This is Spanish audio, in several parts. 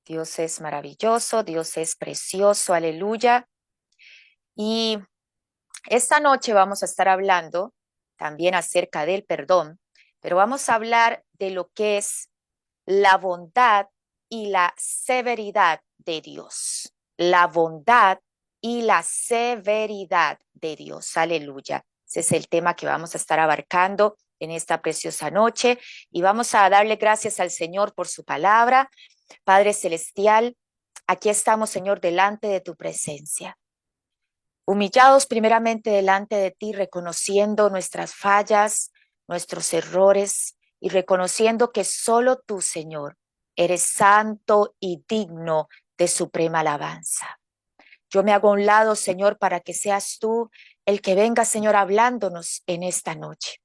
Dios es maravilloso, Dios es precioso, aleluya. Y esta noche vamos a estar hablando también acerca del perdón, pero vamos a hablar de lo que es la bondad y la severidad de Dios. La bondad y la severidad de Dios, aleluya. Ese es el tema que vamos a estar abarcando en esta preciosa noche y vamos a darle gracias al Señor por su palabra. Padre Celestial, aquí estamos, Señor, delante de tu presencia, humillados primeramente delante de ti, reconociendo nuestras fallas, nuestros errores y reconociendo que solo tú, Señor, eres santo y digno de suprema alabanza. Yo me hago a un lado, Señor, para que seas tú el que venga, Señor, hablándonos en esta noche,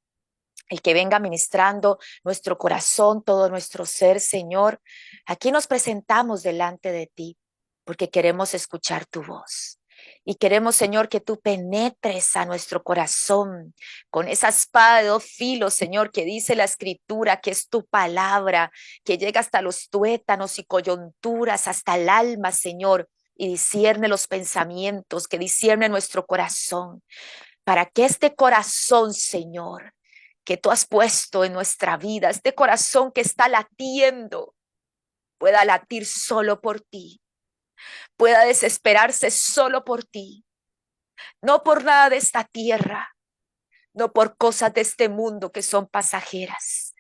el que venga ministrando nuestro corazón, todo nuestro ser, Señor. Aquí nos presentamos delante de ti porque queremos escuchar tu voz. Y queremos, Señor, que tú penetres a nuestro corazón con esa espada de dos filos, Señor, que dice la Escritura, que es tu palabra, que llega hasta los tuétanos y coyunturas, hasta el alma, Señor, y discierne los pensamientos, que discierne nuestro corazón, para que este corazón, Señor, que tú has puesto en nuestra vida, este corazón que está latiendo, pueda latir solo por ti, pueda desesperarse solo por ti, no por nada de esta tierra, no por cosas de este mundo que son pasajeras,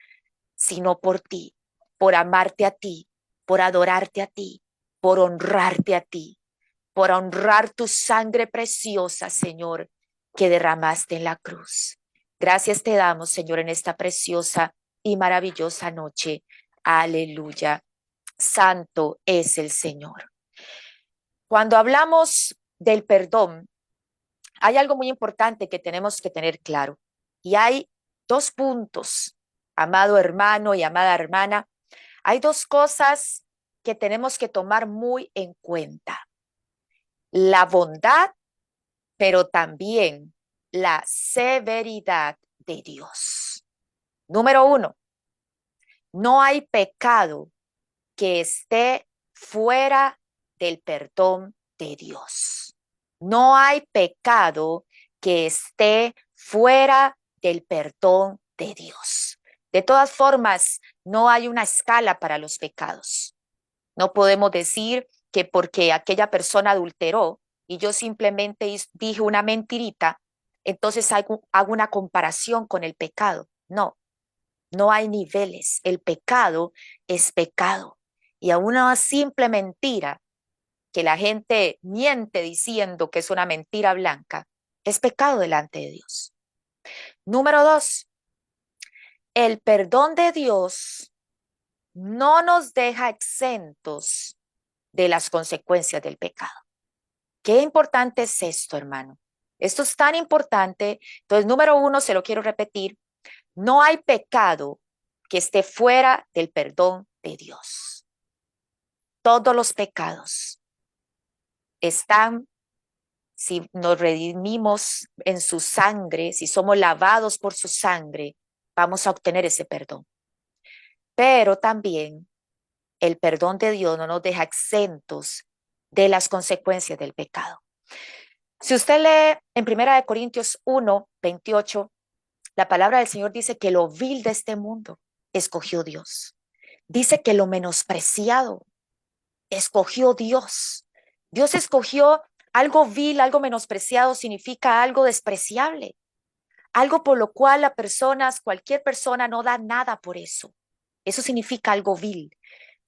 sino por ti, por amarte a ti, por adorarte a ti, por honrarte a ti, por honrar tu sangre preciosa, Señor, que derramaste en la cruz. Gracias te damos, Señor, en esta preciosa y maravillosa noche. Aleluya. Santo es el Señor. Cuando hablamos del perdón, hay algo muy importante que tenemos que tener claro. Y hay dos puntos, amado hermano y amada hermana. Hay dos cosas que tenemos que tomar muy en cuenta. La bondad, pero también la severidad de Dios. Número uno, no hay pecado que esté fuera del perdón de Dios. No hay pecado que esté fuera del perdón de Dios. De todas formas, no hay una escala para los pecados. No podemos decir que porque aquella persona adulteró y yo simplemente dije una mentirita, entonces hago una comparación con el pecado. No, no hay niveles. El pecado es pecado. Y a una simple mentira que la gente miente diciendo que es una mentira blanca, es pecado delante de Dios. Número dos, el perdón de Dios no nos deja exentos de las consecuencias del pecado. Qué importante es esto, hermano. Esto es tan importante. Entonces, número uno, se lo quiero repetir, no hay pecado que esté fuera del perdón de Dios. Todos los pecados están, si nos redimimos en su sangre, si somos lavados por su sangre, vamos a obtener ese perdón. Pero también el perdón de Dios no nos deja exentos de las consecuencias del pecado. Si usted lee en 1 Corintios 1:28, la palabra del Señor dice que lo vil de este mundo escogió Dios. Dice que lo menospreciado escogió Dios. Dios escogió algo vil, algo menospreciado, significa algo despreciable, algo por lo cual cualquier persona no da nada por eso. Eso significa algo vil.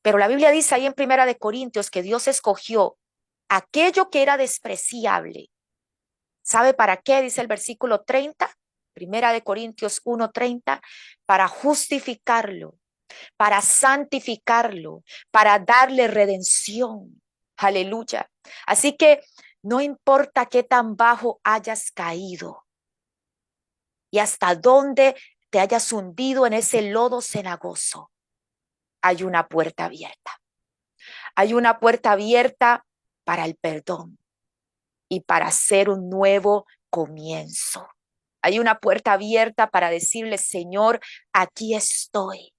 Pero la Biblia dice ahí en 1 Corintios que Dios escogió aquello que era despreciable. ¿Sabe para qué? Dice el versículo 30, 1 Corintios 1:30, para justificarlo, para santificarlo, para darle redención. Aleluya. Así que no importa qué tan bajo hayas caído y hasta dónde te hayas hundido en ese lodo cenagoso, hay una puerta abierta. Hay una puerta abierta para el perdón y para hacer un nuevo comienzo. Hay una puerta abierta para decirle, Señor, aquí estoy,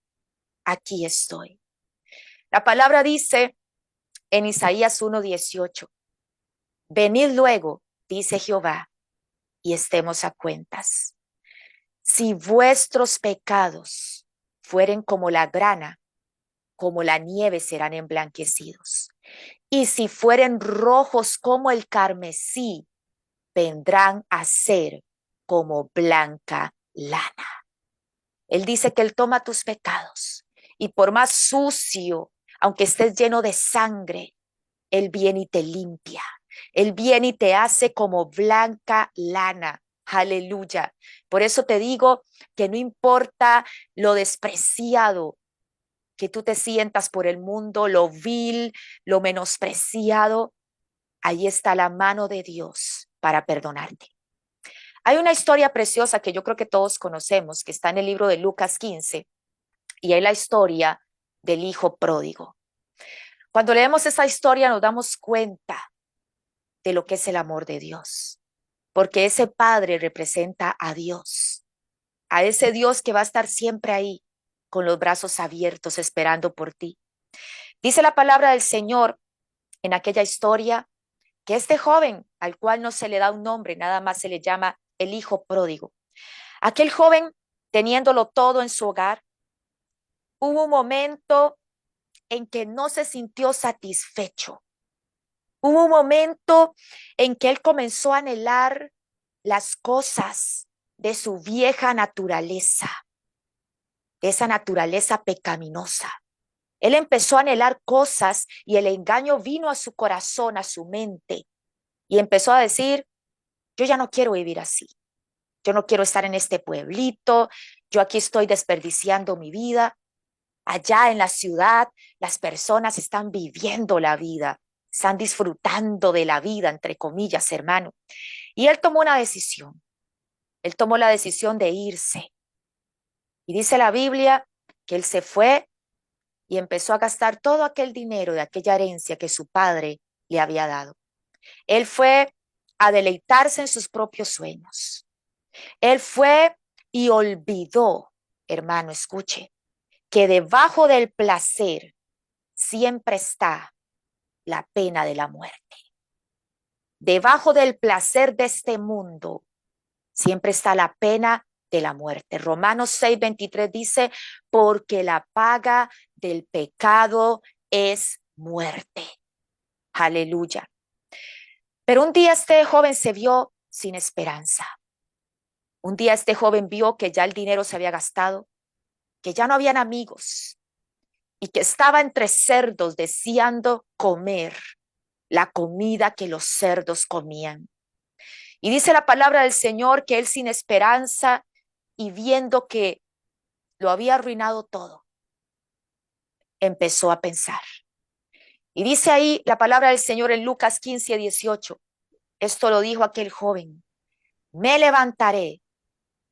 aquí estoy. La palabra dice en Isaías 1:18. Venid luego, dice Jehová, y estemos a cuentas. Si vuestros pecados fueren como la grana, como la nieve serán emblanquecidos. Y si fueren rojos como el carmesí, vendrán a ser como blanca lana. Él dice que Él toma tus pecados y por más sucio, aunque estés lleno de sangre, Él viene y te limpia. Él viene y te hace como blanca lana. Aleluya. Por eso te digo que no importa lo despreciado que tú te sientas por el mundo, lo vil, lo menospreciado, ahí está la mano de Dios para perdonarte. Hay una historia preciosa que yo creo que todos conocemos, que está en el libro de Lucas 15, y es la historia del hijo pródigo. Cuando leemos esa historia nos damos cuenta de lo que es el amor de Dios, porque ese padre representa a ese Dios que va a estar siempre ahí, con los brazos abiertos, esperando por ti. Dice la palabra del Señor en aquella historia que este joven, al cual no se le da un nombre, nada más se le llama el hijo pródigo. Aquel joven, teniéndolo todo en su hogar, hubo un momento en que no se sintió satisfecho. Hubo un momento en que él comenzó a anhelar las cosas de su vieja naturaleza, de esa naturaleza pecaminosa. Él empezó a anhelar cosas y el engaño vino a su corazón, a su mente, y empezó a decir, yo ya no quiero vivir así. Yo no quiero estar en este pueblito, yo aquí estoy desperdiciando mi vida. Allá en la ciudad, las personas están viviendo la vida, están disfrutando de la vida, entre comillas, hermano. Y él tomó una decisión. Él tomó la decisión de irse. Y dice la Biblia que él se fue y empezó a gastar todo aquel dinero de aquella herencia que su padre le había dado. Él fue a deleitarse en sus propios sueños. Él fue y olvidó, hermano, escuche, que debajo del placer siempre está la pena de la muerte. Debajo del placer de este mundo siempre está la pena de la muerte. Romanos 6:23 dice, porque la paga del pecado es muerte. Aleluya. Pero un día este joven se vio sin esperanza. Un día este joven vio que ya el dinero se había gastado, que ya no habían amigos y que estaba entre cerdos deseando comer la comida que los cerdos comían. Y dice la palabra del Señor que él sin esperanza y viendo que lo había arruinado todo, empezó a pensar. Y dice ahí la palabra del Señor en Lucas 15:18. Esto lo dijo aquel joven. Me levantaré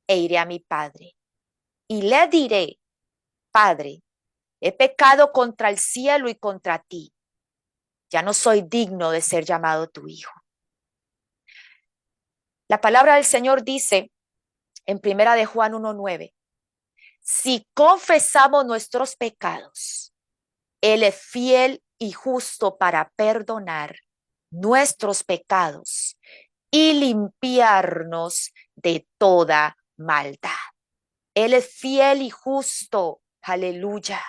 e iré a mi padre y le diré, Padre, he pecado contra el cielo y contra ti. Ya no soy digno de ser llamado tu hijo. La palabra del Señor dice en primera de Juan 1:9, si confesamos nuestros pecados, Él es fiel y justo para perdonar nuestros pecados y limpiarnos de toda maldad. Él es fiel y justo, aleluya,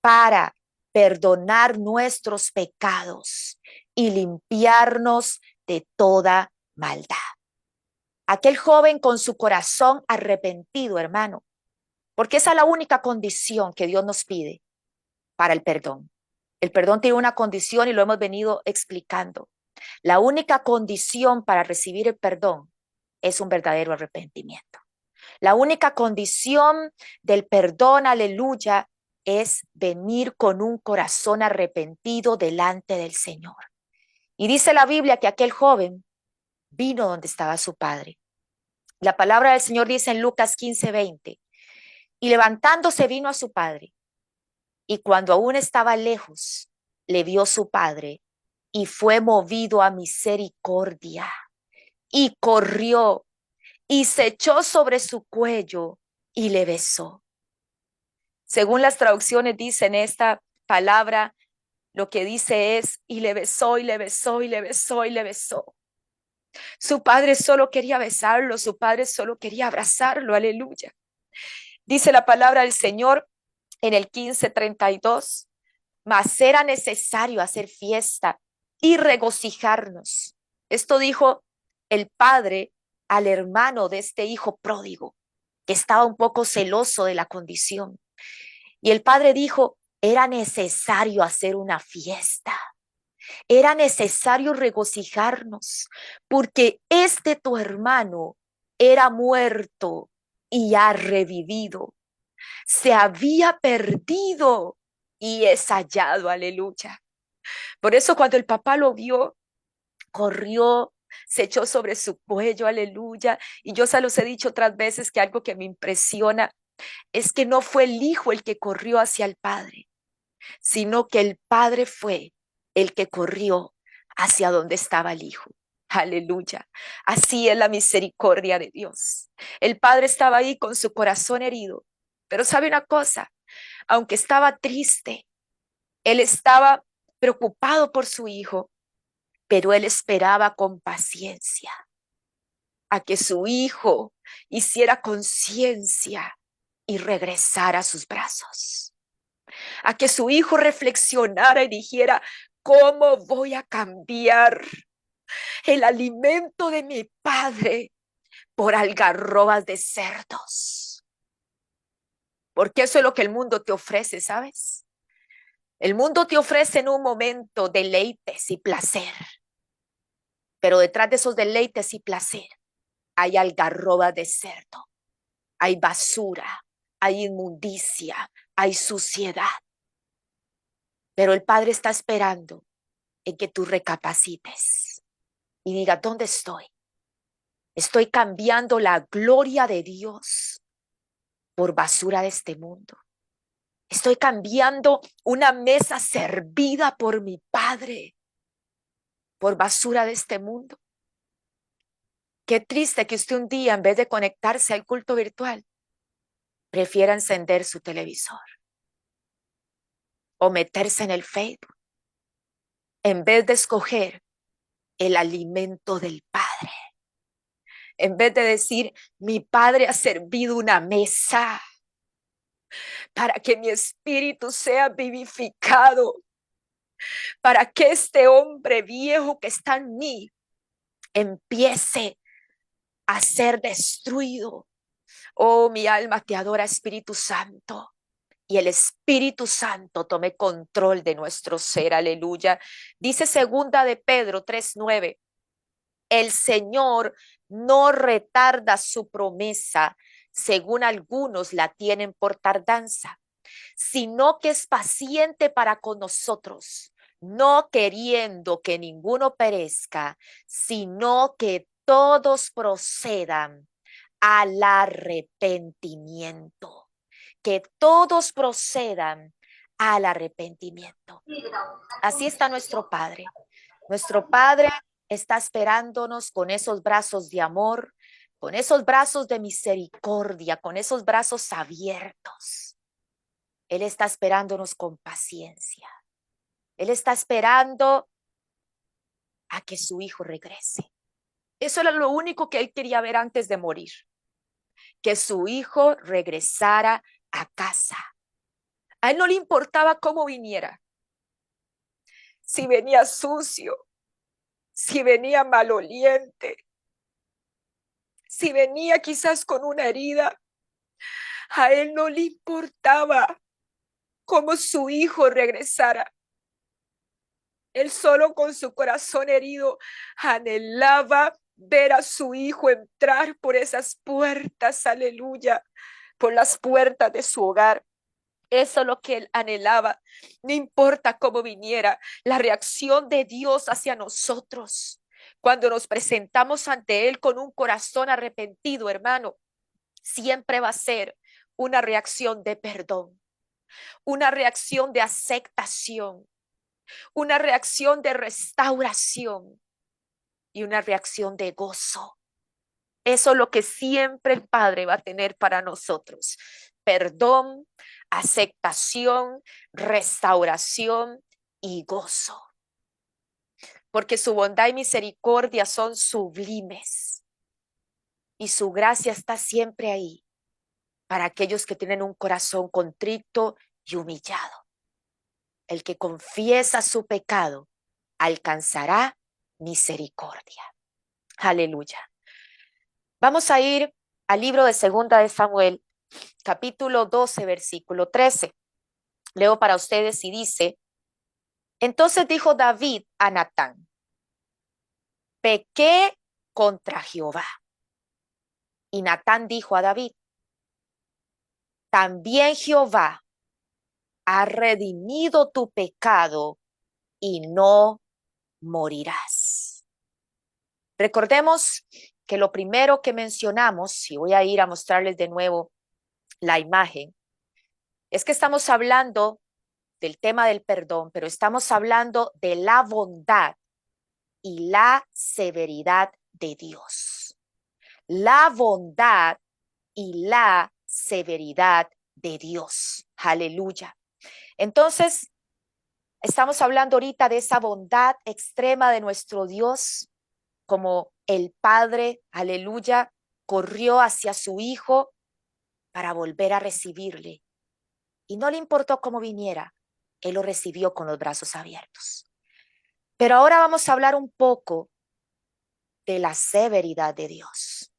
para perdonar nuestros pecados y limpiarnos de toda maldad. Aquel joven con su corazón arrepentido, hermano, porque esa es la única condición que Dios nos pide para el perdón. El perdón tiene una condición y lo hemos venido explicando. La única condición para recibir el perdón es un verdadero arrepentimiento. La única condición del perdón, aleluya, es venir con un corazón arrepentido delante del Señor. Y dice la Biblia que aquel joven vino donde estaba su padre. La palabra del Señor dice en Lucas 15:20, y levantándose vino a su padre, y cuando aún estaba lejos, le vio su padre, y fue movido a misericordia, y corrió, y se echó sobre su cuello, y le besó. Según las traducciones dicen esta palabra, lo que dice es, y le besó, y le besó, y le besó, y le besó. Su padre solo quería besarlo, su padre solo quería abrazarlo, aleluya. Dice la palabra del Señor en el 15:32, mas era necesario hacer fiesta y regocijarnos. Esto dijo el padre al hermano de este hijo pródigo, que estaba un poco celoso de la condición. Y el padre dijo, era necesario hacer una fiesta. Era necesario regocijarnos, porque este tu hermano era muerto y ha revivido. Se había perdido y es hallado, aleluya. Por eso cuando el papá lo vio, corrió, se echó sobre su cuello, aleluya. Y yo se los he dicho otras veces que algo que me impresiona es que no fue el hijo el que corrió hacia el padre, sino que el padre fue el que corrió hacia donde estaba el hijo. Aleluya. Así es la misericordia de Dios. El padre estaba ahí con su corazón herido. Pero sabe una cosa, aunque estaba triste, él estaba preocupado por su hijo, pero él esperaba con paciencia a que su hijo hiciera conciencia y regresara a sus brazos, a que su hijo reflexionara y dijera, ¿cómo voy a cambiar el alimento de mi padre por algarrobas de cerdos? Porque eso es lo que el mundo te ofrece, ¿sabes? El mundo te ofrece en un momento deleites y placer, pero detrás de esos deleites y placer hay algarrobas de cerdo, hay basura, hay inmundicia, hay suciedad. Pero el Padre está esperando en que tú recapacites y digas, ¿dónde estoy? Estoy cambiando la gloria de Dios por basura de este mundo. Estoy cambiando una mesa servida por mi Padre por basura de este mundo. Qué triste que usted un día, en vez de conectarse al culto virtual, prefiera encender su televisor o meterse en el Facebook, en vez de escoger el alimento del Padre. En vez de decir, mi Padre ha servido una mesa para que mi espíritu sea vivificado, para que este hombre viejo que está en mí empiece a ser destruido. Oh, mi alma te adora, Espíritu Santo. Y el Espíritu Santo tome control de nuestro ser, aleluya. Dice segunda de Pedro 3:9, el Señor no retarda su promesa, según algunos la tienen por tardanza, sino que es paciente para con nosotros, no queriendo que ninguno perezca, sino que todos procedan al arrepentimiento. Que todos procedan al arrepentimiento. Así está nuestro Padre. Nuestro Padre está esperándonos con esos brazos de amor, con esos brazos de misericordia, con esos brazos abiertos. Él está esperándonos con paciencia. Él está esperando a que su hijo regrese. Eso era lo único que él quería ver antes de morir, que su hijo regresara a casa. A él no le importaba cómo viniera, si venía sucio, si venía maloliente, si venía quizás con una herida. A él no le importaba cómo su hijo regresara. Él solo con su corazón herido anhelaba ver a su hijo entrar por esas puertas, aleluya, por las puertas de su hogar. Eso es lo que él anhelaba. No importa cómo viniera, la reacción de Dios hacia nosotros cuando nos presentamos ante él con un corazón arrepentido, hermano, siempre va a ser una reacción de perdón, una reacción de aceptación, una reacción de restauración y una reacción de gozo. Eso es lo que siempre el Padre va a tener para nosotros. Perdón, aceptación, restauración y gozo, porque su bondad y misericordia son sublimes y su gracia está siempre ahí para aquellos que tienen un corazón contrito y humillado. El que confiesa su pecado alcanzará misericordia. Aleluya. Vamos a ir al libro de Segunda de Samuel, capítulo 12, versículo 13. Leo para ustedes y dice: entonces dijo David a Natán: pequé contra Jehová. Y Natán dijo a David: también Jehová ha redimido tu pecado y no morirás. Recordemos que lo primero que mencionamos, y voy a ir a mostrarles de nuevo la imagen, es que estamos hablando del tema del perdón, pero estamos hablando de la bondad y la severidad de Dios. La bondad y la severidad de Dios. Aleluya. Entonces, estamos hablando ahorita de esa bondad extrema de nuestro Dios, como el Padre, aleluya, corrió hacia su Hijo para volver a recibirle. Y no le importó cómo viniera, Él lo recibió con los brazos abiertos. Pero ahora vamos a hablar un poco de la severidad de Dios.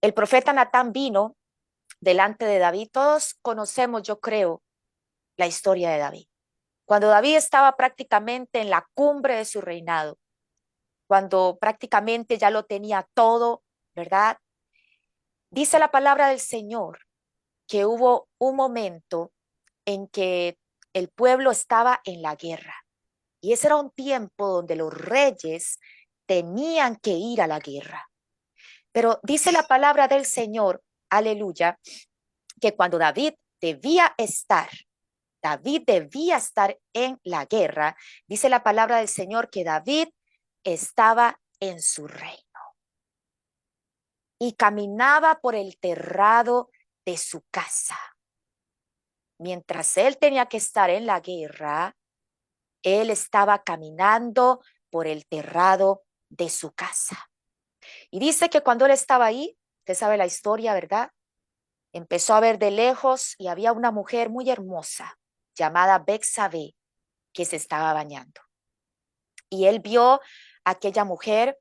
El profeta Natán vino delante de David. Todos conocemos, yo creo, la historia de David. Cuando David estaba prácticamente en la cumbre de su reinado, cuando prácticamente ya lo tenía todo, ¿verdad? Dice la palabra del Señor que hubo un momento en que el pueblo estaba en la guerra. Y ese era un tiempo donde los reyes tenían que ir a la guerra. Pero dice la palabra del Señor, aleluya, que cuando David debía estar en la guerra, dice la palabra del Señor que David estaba en su reino y caminaba por el terrado de su casa. Mientras él tenía que estar en la guerra, él estaba caminando por el terrado de su casa. Y dice que cuando él estaba ahí, usted sabe la historia, ¿verdad? Empezó a ver de lejos y había una mujer muy hermosa llamada Betsabé que se estaba bañando. Y él vio a aquella mujer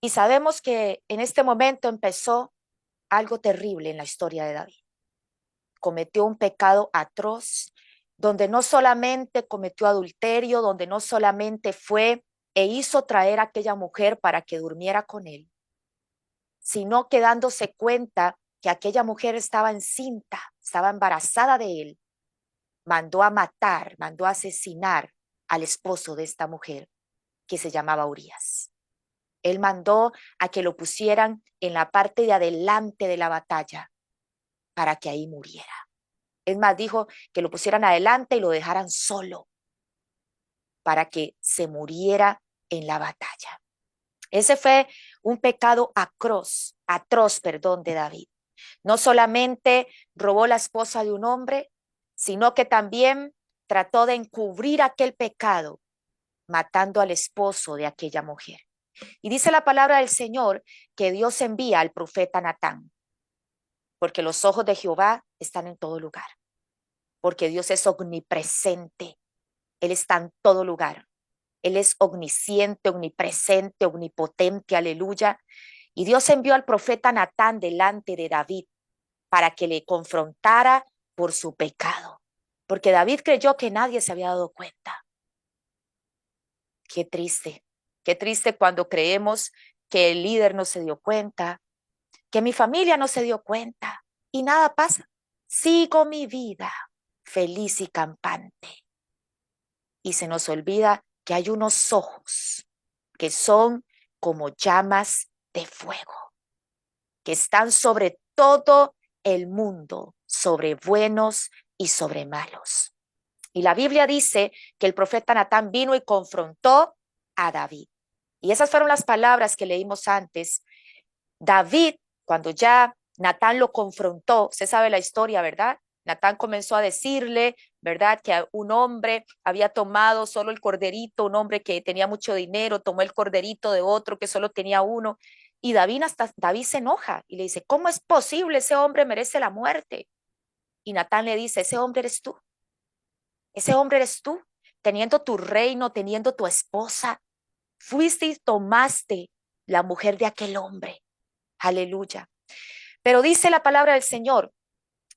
y sabemos que en este momento empezó algo terrible en la historia de David. Cometió un pecado atroz, donde no solamente cometió adulterio, donde no solamente fue e hizo traer a aquella mujer para que durmiera con él, sino que dándose cuenta que aquella mujer estaba encinta, estaba embarazada de él, mandó a matar, mandó a asesinar al esposo de esta mujer, que se llamaba Urías. Él mandó a que lo pusieran en la parte de adelante de la batalla para que ahí muriera. Es más, dijo que lo pusieran adelante y lo dejaran solo para que se muriera en la batalla. Ese fue un pecado atroz, de David. No solamente robó la esposa de un hombre, sino que también trató de encubrir aquel pecado, matando al esposo de aquella mujer. Y dice la palabra del Señor que Dios envía al profeta Natán, porque los ojos de Jehová están en todo lugar, porque Dios es omnipresente, Él está en todo lugar. Él es omnisciente, omnipresente, omnipotente, aleluya. Y Dios envió al profeta Natán delante de David para que le confrontara por su pecado, porque David creyó que nadie se había dado cuenta. Qué triste cuando creemos que el líder no se dio cuenta, que mi familia no se dio cuenta y nada pasa. Sigo mi vida feliz y campante. Y se nos olvida que hay unos ojos que son como llamas de fuego, que están sobre todo el mundo, sobre buenos y sobre malos. Y la Biblia dice que el profeta Natán vino y confrontó a David. Y esas fueron las palabras que leímos antes. David, cuando ya Natán lo confrontó, usted sabe la historia, ¿verdad? Natán comenzó a decirle, ¿verdad? Que un hombre había tomado solo el corderito, un hombre que tenía mucho dinero, tomó el corderito de otro que solo tenía uno. Y David se enoja y le dice, ¿cómo es posible? Ese hombre merece la muerte. Y Natán le dice, ese hombre eres tú. Ese hombre eres tú, teniendo tu reino, teniendo tu esposa. Fuiste y tomaste la mujer de aquel hombre. Aleluya. Pero dice la palabra del Señor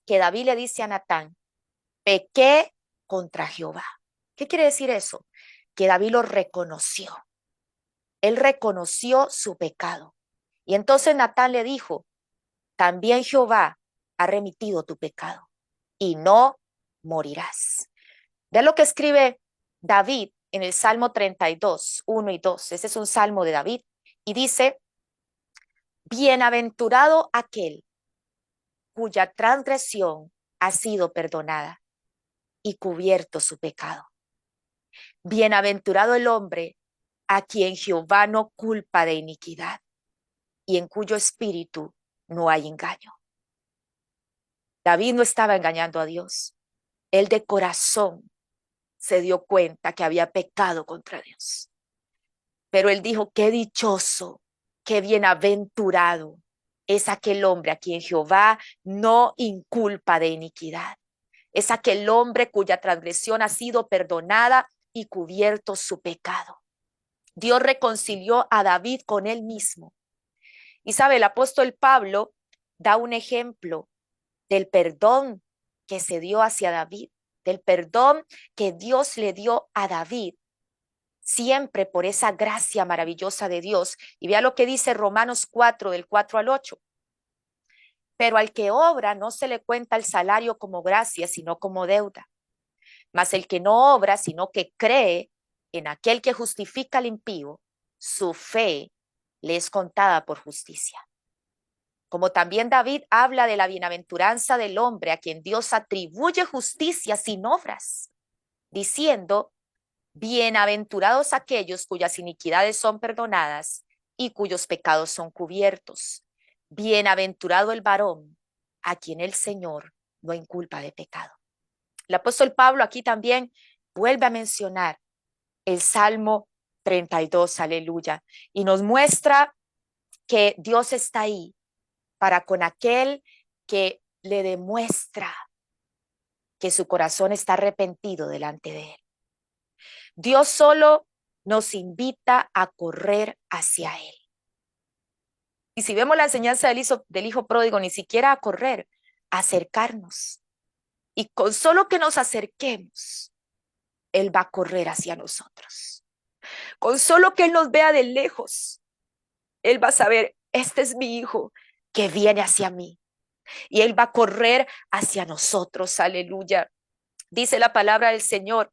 que David le dice a Natán, pequé contra Jehová. ¿Qué quiere decir eso? Que David lo reconoció. Él reconoció su pecado. Y entonces Natán le dijo, también Jehová ha remitido tu pecado y no morirás. Vea lo que escribe David en el Salmo 32, 1 y 2. Ese es un salmo de David. Y dice, bienaventurado aquel cuya transgresión ha sido perdonada y cubierto su pecado. Bienaventurado el hombre a quien Jehová no culpa de iniquidad y en cuyo espíritu no hay engaño. David no estaba engañando a Dios. Él de corazón se dio cuenta que había pecado contra Dios. Pero él dijo, qué dichoso, qué bienaventurado es aquel hombre a quien Jehová no inculpa de iniquidad. Es aquel hombre cuya transgresión ha sido perdonada y cubierto su pecado. Dios reconcilió a David con él mismo. Y sabe, el apóstol Pablo da un ejemplo del perdón que se dio hacia David, del perdón que Dios le dio a David, siempre por esa gracia maravillosa de Dios. Y vea lo que dice Romanos 4, del 4 al 8. Pero al que obra no se le cuenta el salario como gracia, sino como deuda. Mas el que no obra, sino que cree en aquel que justifica al impío, su fe le es contada por justicia. Como también David habla de la bienaventuranza del hombre a quien Dios atribuye justicia sin obras, diciendo, bienaventurados aquellos cuyas iniquidades son perdonadas y cuyos pecados son cubiertos. Bienaventurado el varón a quien el Señor no inculpa de pecado. El apóstol Pablo aquí también vuelve a mencionar el Salmo 32, aleluya, y nos muestra que Dios está ahí para con aquel que le demuestra que su corazón está arrepentido delante de él. Dios solo nos invita a correr hacia él. Y si vemos la enseñanza del hijo pródigo, ni siquiera a correr, a acercarnos. Y con solo que nos acerquemos, él va a correr hacia nosotros. Con solo que él nos vea de lejos, él va a saber, este es mi hijo que viene hacia mí. Y él va a correr hacia nosotros, aleluya. Dice la palabra del Señor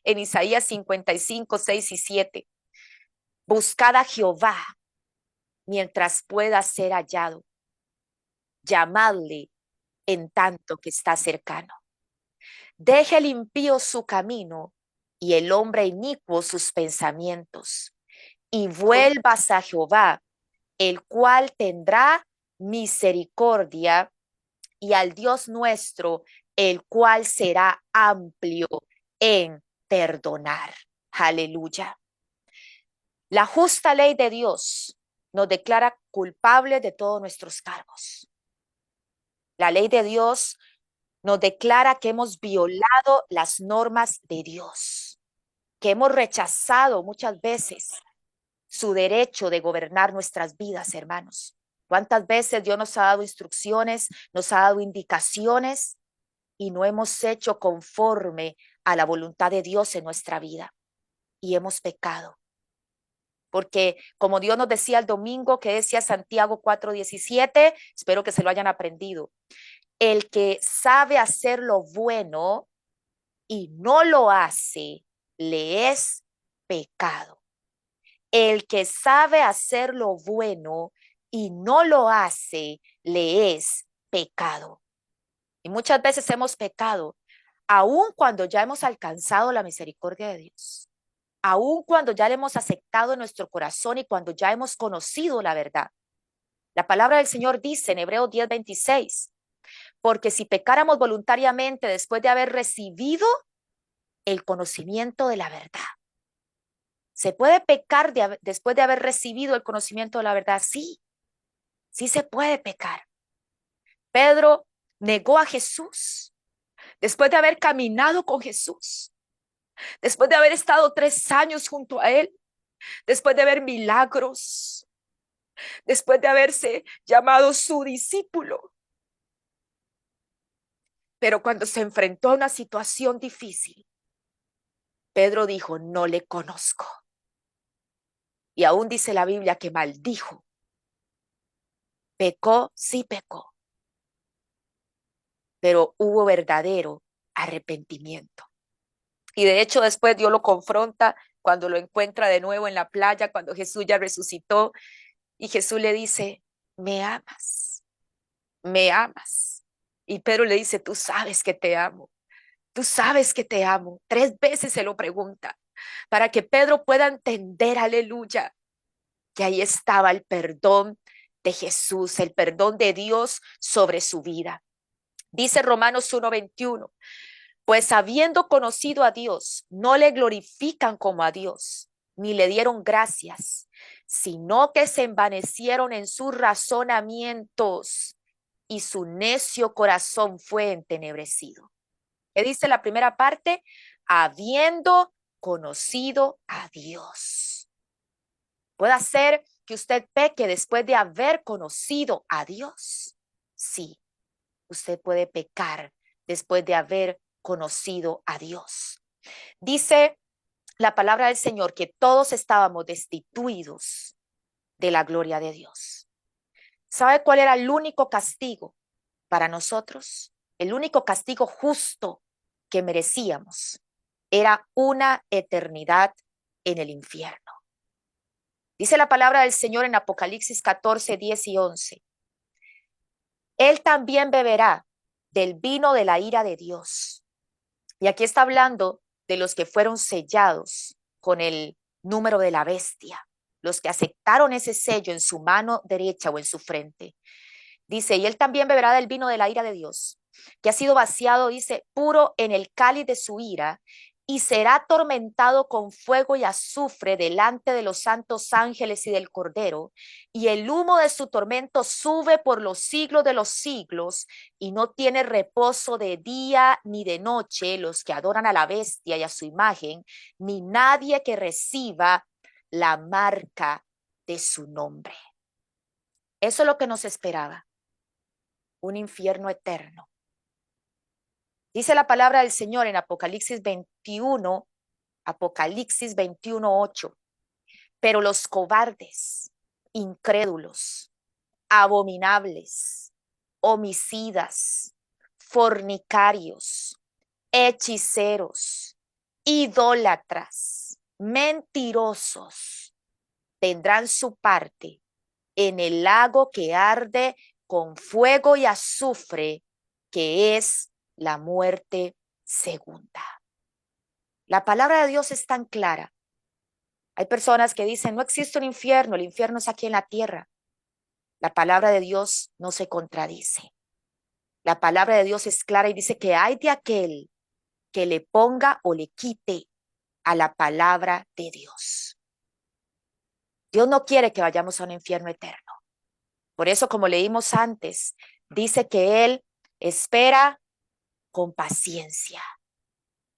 en Isaías 55, 6 y 7. Buscad a Jehová mientras pueda ser hallado. Llamadle en tanto que está cercano. Deje el impío su camino y el hombre inicuo sus pensamientos. Y vuelvas a Jehová, el cual tendrá misericordia, y al Dios nuestro, el cual será amplio en perdonar. Aleluya. La justa ley de Dios nos declara culpables de todos nuestros cargos. La ley de Dios nos declara que hemos violado las normas de Dios, que hemos rechazado muchas veces su derecho de gobernar nuestras vidas, hermanos. ¿Cuántas veces Dios nos ha dado instrucciones, nos ha dado indicaciones y no hemos hecho conforme a la voluntad de Dios en nuestra vida? Y hemos pecado. Porque como Dios nos decía el domingo, que decía Santiago 4:17, espero que se lo hayan aprendido. El que sabe hacer lo bueno y no lo hace, le es pecado. El que sabe hacer lo bueno y no lo hace, le es pecado. Y muchas veces hemos pecado, aun cuando ya hemos alcanzado la misericordia de Dios, aun cuando ya le hemos aceptado en nuestro corazón y cuando ya hemos conocido la verdad. La palabra del Señor dice en Hebreos 10:26, porque si pecáramos voluntariamente después de haber recibido el conocimiento de la verdad. ¿Se puede pecar después de haber recibido el conocimiento de la verdad? Sí, sí se puede pecar. Pedro negó a Jesús después de haber caminado con Jesús, después de haber estado 3 años junto a él, después de ver milagros, después de haberse llamado su discípulo. Pero cuando se enfrentó a una situación difícil, Pedro dijo, no le conozco. Y aún dice la Biblia que maldijo. Pecó, sí pecó, pero hubo verdadero arrepentimiento. Y de hecho después Dios lo confronta cuando lo encuentra de nuevo en la playa, cuando Jesús ya resucitó, y Jesús le dice, ¿me amas? ¿Me amas? Y Pedro le dice, tú sabes que te amo, tú sabes que te amo. 3 veces se lo pregunta, para que Pedro pueda entender, aleluya, que ahí estaba el perdón de Jesús, el perdón de Dios sobre su vida. Dice Romanos 1:21, pues habiendo conocido a Dios, no le glorifican como a Dios, ni le dieron gracias, sino que se envanecieron en sus razonamientos y su necio corazón fue entenebrecido. ¿Qué dice la primera parte? Habiendo conocido a Dios. Puede ser que usted peque después de haber conocido a Dios. Sí, usted puede pecar después de haber conocido a Dios. Dice la palabra del Señor que todos estábamos destituidos de la gloria de Dios. ¿Sabe cuál era el único castigo para nosotros? El único castigo justo que merecíamos era una eternidad en el infierno. Dice la palabra del Señor en Apocalipsis 14, 10 y 11. Él también beberá del vino de la ira de Dios. Y aquí está hablando de los que fueron sellados con el número de la bestia, los que aceptaron ese sello en su mano derecha o en su frente. Dice, y él también beberá del vino de la ira de Dios, que ha sido vaciado, dice, puro en el cáliz de su ira, y será atormentado con fuego y azufre delante de los santos ángeles y del Cordero, y el humo de su tormento sube por los siglos de los siglos, y no tiene reposo de día ni de noche los que adoran a la bestia y a su imagen, ni nadie que reciba la marca de su nombre. Eso es lo que nos esperaba, un infierno eterno. Dice la palabra del Señor en Apocalipsis 21, Apocalipsis 21:8. Pero los cobardes, incrédulos, abominables, homicidas, fornicarios, hechiceros, idólatras, mentirosos, tendrán su parte en el lago que arde con fuego y azufre, que es la muerte segunda. La palabra de Dios es tan clara. Hay personas que dicen, no existe un infierno, el infierno es aquí en la tierra. La palabra de Dios no se contradice. La palabra de Dios es clara y dice que hay de aquel que le ponga o le quite a la palabra de Dios. Dios no quiere que vayamos a un infierno eterno. Por eso, como leímos antes, dice que Él espera con paciencia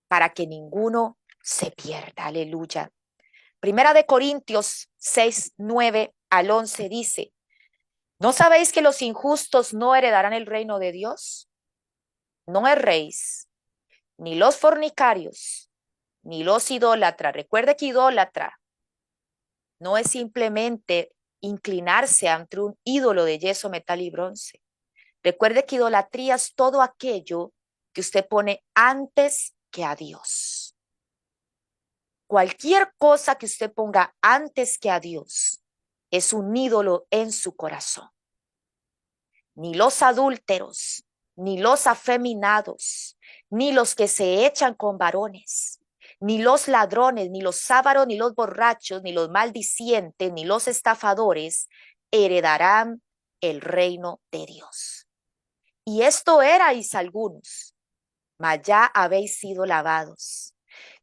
para que ninguno se pierda. Aleluya. Primera de Corintios 6, 9 al 11 dice, ¿no sabéis que los injustos no heredarán el reino de Dios? No erréis, ni los fornicarios, ni los idólatras. Recuerde que idólatra no es simplemente inclinarse ante un ídolo de yeso, metal y bronce. Recuerde que idolatría es todo aquello que usted pone antes que a Dios. Cualquier cosa que usted ponga antes que a Dios es un ídolo en su corazón. Ni los adúlteros, ni los afeminados, ni los que se echan con varones, ni los ladrones, ni los ávaros, ni los borrachos, ni los maldicientes, ni los estafadores heredarán el reino de Dios. Y esto erais algunos, mas ya habéis sido lavados,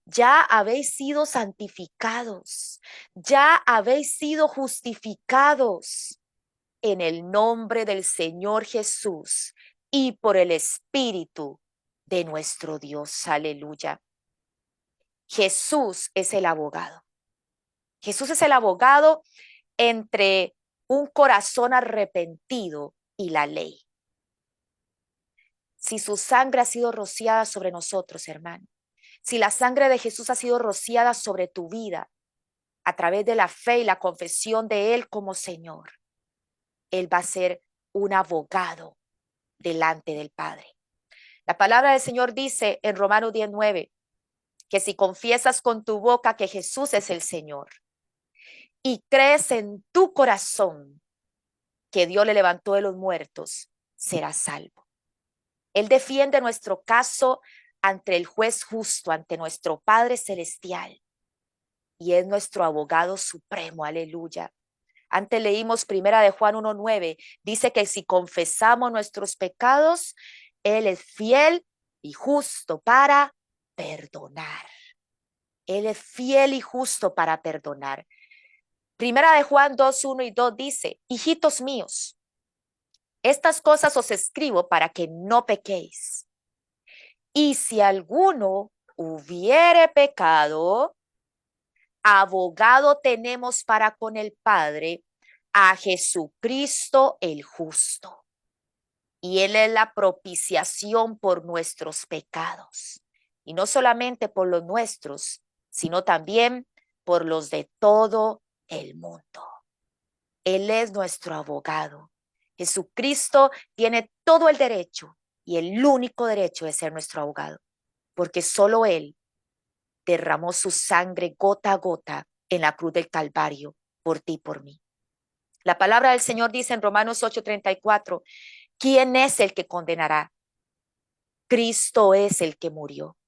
ya habéis sido santificados, ya habéis sido justificados en el nombre del Señor Jesús y por el Espíritu de nuestro Dios. Aleluya. Jesús es el abogado. Jesús es el abogado entre un corazón arrepentido y la ley. Si su sangre ha sido rociada sobre nosotros, hermano, si la sangre de Jesús ha sido rociada sobre tu vida a través de la fe y la confesión de Él como Señor, Él va a ser un abogado delante del Padre. La palabra del Señor dice en Romanos 19 que si confiesas con tu boca que Jesús es el Señor y crees en tu corazón que Dios le levantó de los muertos, serás salvo. Él defiende nuestro caso ante el juez justo, ante nuestro Padre Celestial, y es nuestro abogado supremo. Aleluya. Antes leímos primera de Juan 1:9, dice que si confesamos nuestros pecados, Él es fiel y justo para perdonar. Él es fiel y justo para perdonar. Primera de Juan 2:1 y 2 dice, hijitos míos, estas cosas os escribo para que no pequéis. Y si alguno hubiere pecado, abogado tenemos para con el Padre, a Jesucristo el justo. Y Él es la propiciación por nuestros pecados. Y no solamente por los nuestros, sino también por los de todo el mundo. Él es nuestro abogado. Jesucristo tiene todo el derecho y el único derecho de ser nuestro abogado, porque solo Él derramó su sangre gota a gota en la cruz del Calvario por ti y por mí. La palabra del Señor dice en Romanos 8:34, ¿quién es el que condenará? Cristo es el que murió,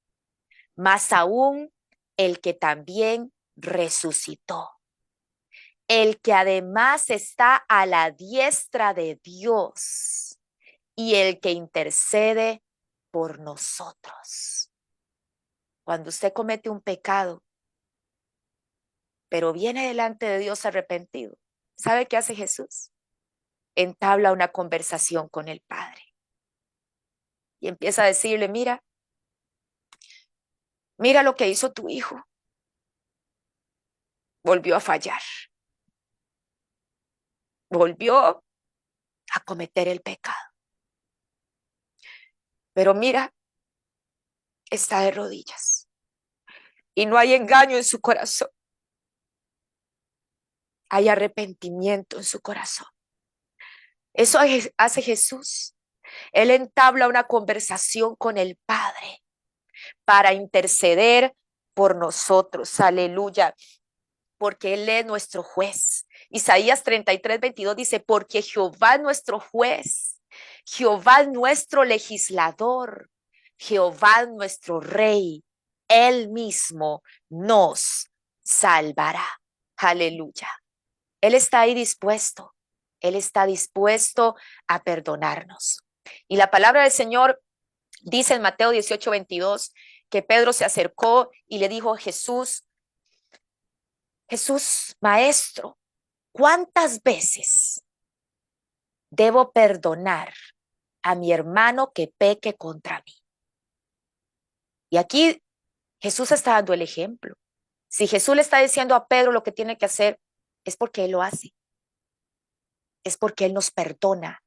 más aún el que también resucitó, el que además está a la diestra de Dios y el que intercede por nosotros. Cuando usted comete un pecado, pero viene delante de Dios arrepentido, ¿sabe qué hace Jesús? Entabla una conversación con el Padre y empieza a decirle, mira lo que hizo tu hijo. Volvió a fallar, volvió a cometer el pecado. Pero mira, está de rodillas y no hay engaño en su corazón. Hay arrepentimiento en su corazón. Eso hace Jesús. Él entabla una conversación con el Padre para interceder por nosotros. Aleluya. Porque Él es nuestro juez. Isaías 33:22 dice, porque Jehová es nuestro juez, Jehová es nuestro legislador, Jehová es nuestro rey, Él mismo nos salvará. Aleluya. Él está ahí dispuesto, Él está dispuesto a perdonarnos. Y la palabra del Señor dice en Mateo 18:22 que Pedro se acercó y le dijo a Jesús, maestro, ¿cuántas veces debo perdonar a mi hermano que peque contra mí? Y aquí Jesús está dando el ejemplo. Si Jesús le está diciendo a Pedro lo que tiene que hacer, es porque Él lo hace. Es porque Él nos perdona,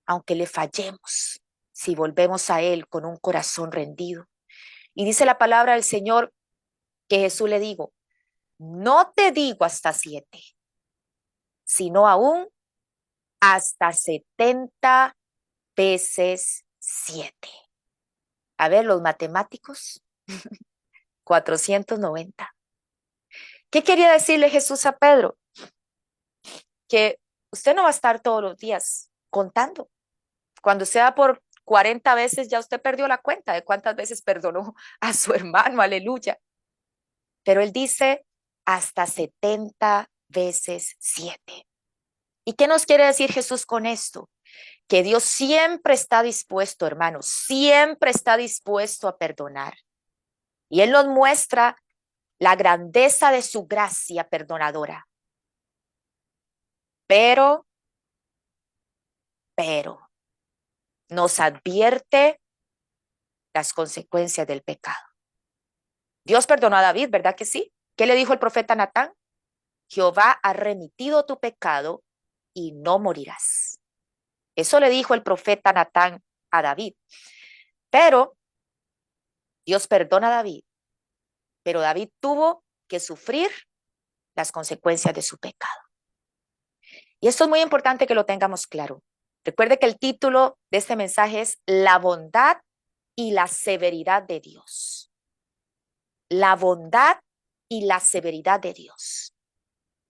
aunque le fallemos, si volvemos a Él con un corazón rendido. Y dice la palabra del Señor que Jesús le dijo, no te digo hasta 7, sino aún hasta 70 veces 7. A ver, los matemáticos, 490. ¿Qué quería decirle Jesús a Pedro? Que usted no va a estar todos los días contando. Cuando sea por 40 veces, ya usted perdió la cuenta de cuántas veces perdonó a su hermano, aleluya. Pero él dice hasta 70 veces 7. ¿Y qué nos quiere decir Jesús con esto? que Dios siempre está dispuesto, hermanos, siempre está dispuesto a perdonar. Y Él nos muestra la grandeza de su gracia perdonadora. Pero nos advierte las consecuencias del pecado. Dios perdonó a David, ¿verdad que sí? ¿Qué le dijo el profeta Natán? Jehová ha remitido tu pecado y no morirás. Eso le dijo el profeta Natán a David. Pero Dios perdona a David, pero David tuvo que sufrir las consecuencias de su pecado. Y esto es muy importante que lo tengamos claro. Recuerde que el título de este mensaje es La bondad y la severidad de Dios. La bondad y la severidad de Dios.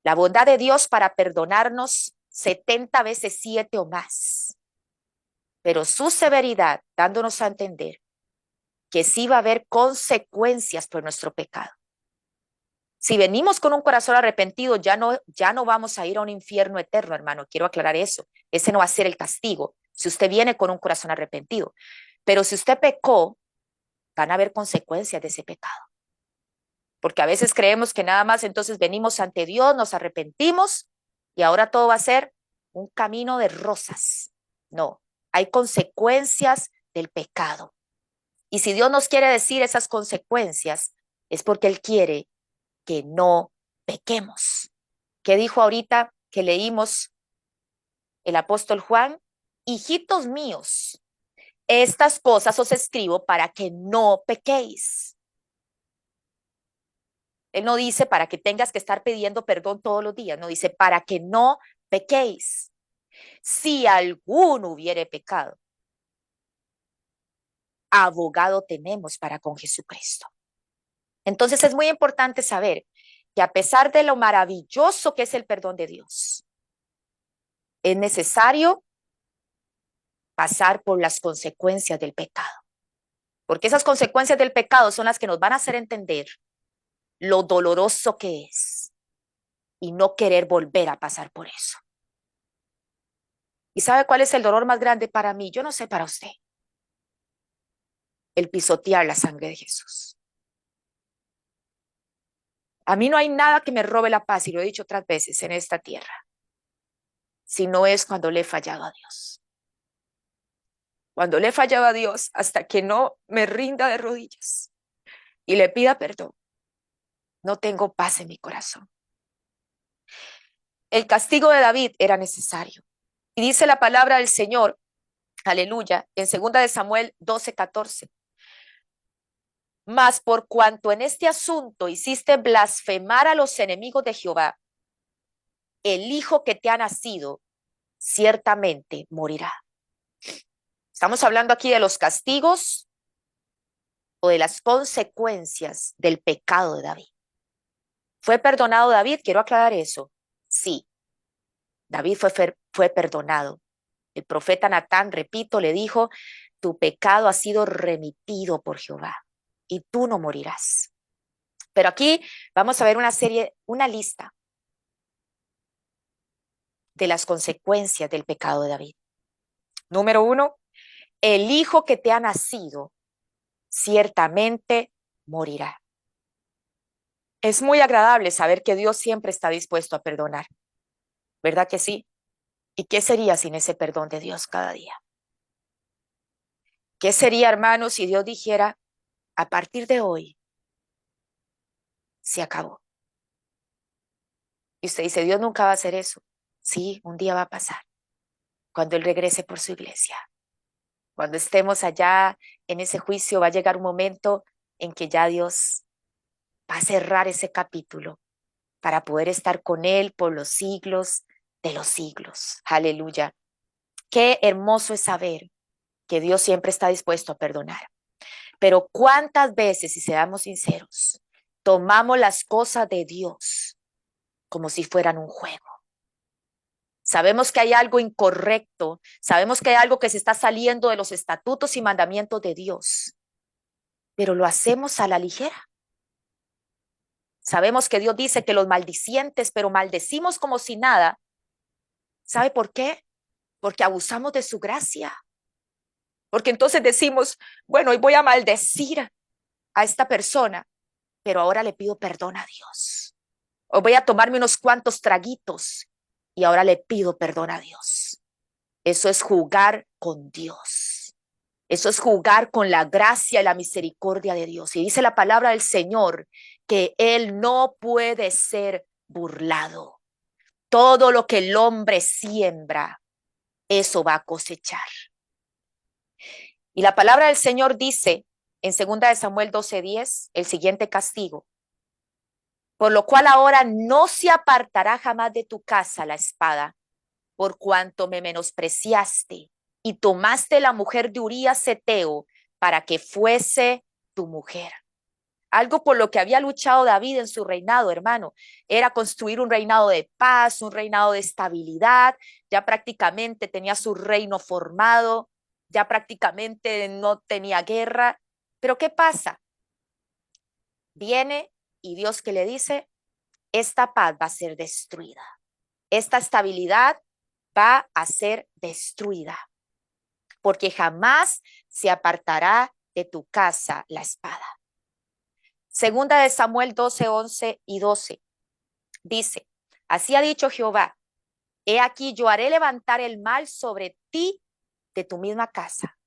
La bondad de Dios para perdonarnos 70 veces 7 o más. Pero su severidad dándonos a entender que sí va a haber consecuencias por nuestro pecado. Si venimos con un corazón arrepentido, ya no vamos a ir a un infierno eterno, hermano. Quiero aclarar eso. Ese no va a ser el castigo si usted viene con un corazón arrepentido. Pero si usted pecó, van a haber consecuencias de ese pecado. Porque a veces creemos que nada más entonces venimos ante Dios, nos arrepentimos y ahora todo va a ser un camino de rosas. No, hay consecuencias del pecado. Y si Dios nos quiere decir esas consecuencias, es porque Él quiere que no pequemos. ¿Qué dijo ahorita que leímos el apóstol Juan? Hijitos míos, estas cosas os escribo para que no pequéis. Él no dice para que tengas que estar pidiendo perdón todos los días, no dice para que no pequéis. Si alguno hubiere pecado, abogado tenemos para con Jesucristo. Entonces es muy importante saber que a pesar de lo maravilloso que es el perdón de Dios, es necesario pasar por las consecuencias del pecado. Porque esas consecuencias del pecado son las que nos van a hacer entender lo doloroso que es y no querer volver a pasar por eso. ¿Y sabe cuál es el dolor más grande para mí? Yo no sé para usted. El pisotear la sangre de Jesús. A mí no hay nada que me robe la paz, y lo he dicho otras veces en esta tierra, si no es cuando le he fallado a Dios. Cuando le he fallado a Dios, hasta que no me rinda de rodillas y le pida perdón, no tengo paz en mi corazón. El castigo de David era necesario. Y dice la palabra del Señor, aleluya, en 2 de Samuel 12:14. Mas por cuanto en este asunto hiciste blasfemar a los enemigos de Jehová, el hijo que te ha nacido ciertamente morirá. Estamos hablando aquí de los castigos o de las consecuencias del pecado de David. ¿Fue perdonado David? Quiero aclarar eso. Sí, David fue perdonado. El profeta Natán, repito, le dijo, tu pecado ha sido remitido por Jehová y tú no morirás. Pero aquí vamos a ver una lista de las consecuencias del pecado de David. Número 1, el hijo que te ha nacido ciertamente morirá. Es muy agradable saber que Dios siempre está dispuesto a perdonar, ¿verdad que sí? ¿Y qué sería sin ese perdón de Dios cada día? ¿Qué sería, hermanos, si Dios dijera, a partir de hoy, se acabó? Y usted dice, Dios nunca va a hacer eso. Sí, un día va a pasar, cuando Él regrese por su iglesia. Cuando estemos allá en ese juicio, va a llegar un momento en que ya Dios va a cerrar ese capítulo para poder estar con Él por los siglos de los siglos. Aleluya. Qué hermoso es saber que Dios siempre está dispuesto a perdonar. Pero cuántas veces, si seamos sinceros, tomamos las cosas de Dios como si fueran un juego. Sabemos que hay algo incorrecto, sabemos que hay algo que se está saliendo de los estatutos y mandamientos de Dios, pero lo hacemos a la ligera. Sabemos que Dios dice que los maldicientes, pero maldecimos como si nada. ¿Sabe por qué? porque abusamos de su gracia. Porque entonces decimos, bueno, hoy voy a maldecir a esta persona, pero ahora le pido perdón a Dios. Hoy voy a tomarme unos cuantos traguitos y ahora le pido perdón a Dios. Eso es jugar con Dios. Eso es jugar con la gracia y la misericordia de Dios. Y dice la palabra del Señor que Él no puede ser burlado. Todo lo que el hombre siembra, eso va a cosechar. Y la palabra del Señor dice en 2 de Samuel 12:10 el siguiente castigo. Por lo cual ahora no se apartará jamás de tu casa la espada, por cuanto me menospreciaste y tomaste la mujer de Urías Heteo para que fuese tu mujer. Algo por lo que había luchado David en su reinado, hermano, era construir un reinado de paz, un reinado de estabilidad. Ya prácticamente tenía su reino formado, ya prácticamente no tenía guerra. Pero ¿qué pasa? Viene y Dios que le dice, esta paz va a ser destruida. Esta estabilidad va a ser destruida, porque jamás se apartará de tu casa la espada. 2 de Samuel 12:11 y 12 dice, así ha dicho Jehová, he aquí yo haré levantar el mal sobre ti de tu misma casa,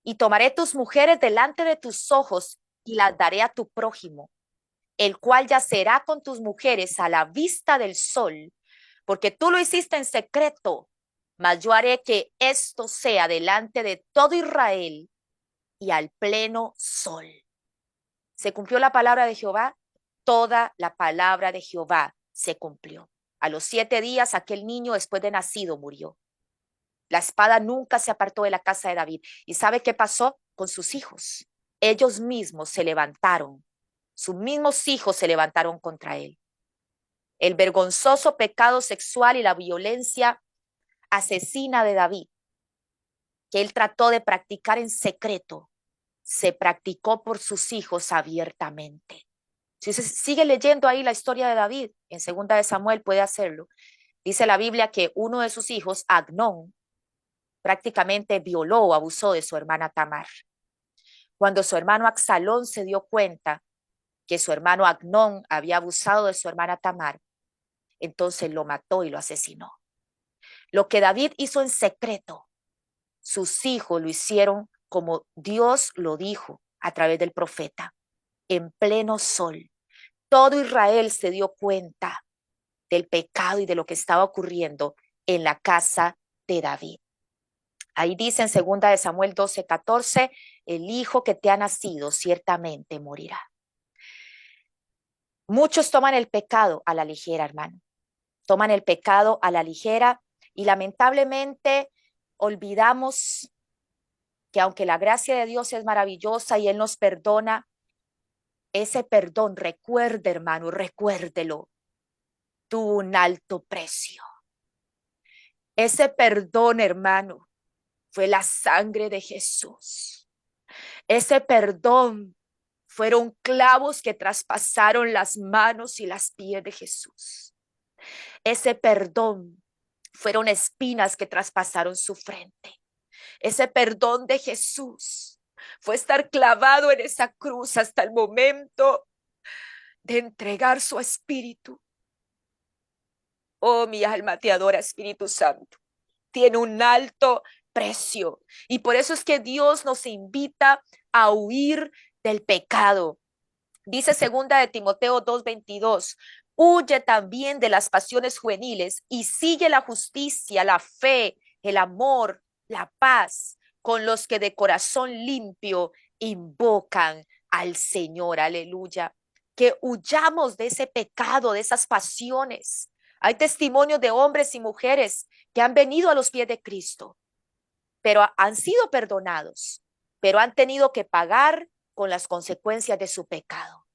y tomaré tus mujeres delante de tus ojos y las daré a tu prójimo, el cual yacerá con tus mujeres a la vista del sol, porque tú lo hiciste en secreto, mas yo haré que esto sea delante de todo Israel y al pleno sol. ¿Se cumplió la palabra de Jehová? Toda la palabra de Jehová se cumplió. A los 7 días aquel niño después de nacido murió. La espada nunca se apartó de la casa de David. ¿Y sabe qué pasó con sus hijos? Ellos mismos se levantaron. Sus mismos hijos se levantaron contra él. El vergonzoso pecado sexual y la violencia asesina de David, que él trató de practicar en secreto, se practicó por sus hijos abiertamente. Si se sigue leyendo ahí la historia de David, en 2 de Samuel puede hacerlo. Dice la Biblia que uno de sus hijos, Agnón, prácticamente violó o abusó de su hermana Tamar. Cuando su hermano Absalón se dio cuenta que su hermano Agnón había abusado de su hermana Tamar, entonces lo mató y lo asesinó. Lo que David hizo en secreto, sus hijos lo hicieron como Dios lo dijo a través del profeta, en pleno sol. Todo Israel se dio cuenta del pecado y de lo que estaba ocurriendo en la casa de David. Ahí dice en 2 de Samuel 12:14, el hijo que te ha nacido ciertamente morirá. Muchos toman el pecado a la ligera, hermano. Toman el pecado a la ligera y lamentablemente olvidamos que aunque la gracia de Dios es maravillosa y Él nos perdona, ese perdón, recuerde, hermano, recuérdelo, tuvo un alto precio. Ese perdón, hermano, fue la sangre de Jesús. Ese perdón fueron clavos que traspasaron las manos y las pies de Jesús. Ese perdón fueron espinas que traspasaron su frente. Ese perdón de Jesús fue estar clavado en esa cruz hasta el momento de entregar su espíritu. Oh, mi alma te adora, Espíritu Santo. Tiene un alto precio. Y por eso es que Dios nos invita a huir del pecado. Dice 2 de Timoteo 2:22, huye también de las pasiones juveniles y sigue la justicia, la fe, el amor, la paz, con los que de corazón limpio invocan al Señor. Aleluya. Que huyamos de ese pecado, de esas pasiones. Hay testimonios de hombres y mujeres que han venido a los pies de Cristo, pero han sido perdonados, pero han tenido que pagar con las consecuencias de su pecado.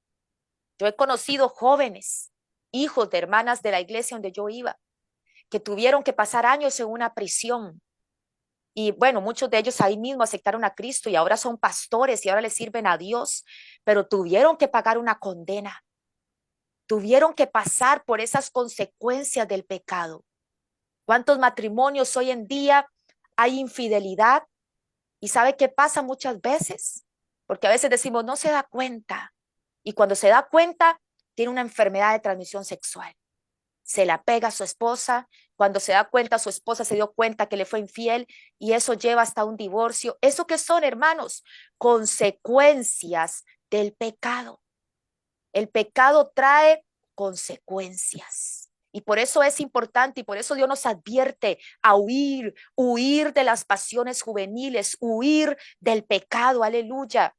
Yo he conocido jóvenes, hijos de hermanas de la iglesia donde yo iba, que tuvieron que pasar años en una prisión. Y bueno, muchos de ellos ahí mismo aceptaron a Cristo y ahora son pastores y ahora le sirven a Dios, pero tuvieron que pagar una condena. Tuvieron que pasar por esas consecuencias del pecado. ¿Cuántos matrimonios hoy en día hay infidelidad. ¿Y sabe qué pasa muchas veces? Porque a veces decimos, no se da cuenta. Y cuando se da cuenta, tiene una enfermedad de transmisión sexual. Se la pega a su esposa. Cuando se da cuenta, su esposa se dio cuenta que le fue infiel y eso lleva hasta un divorcio. ¿Eso qué son, hermanos? Consecuencias del pecado. El pecado trae consecuencias. Y por eso es importante y por eso Dios nos advierte a huir de las pasiones juveniles, huir del pecado. Aleluya.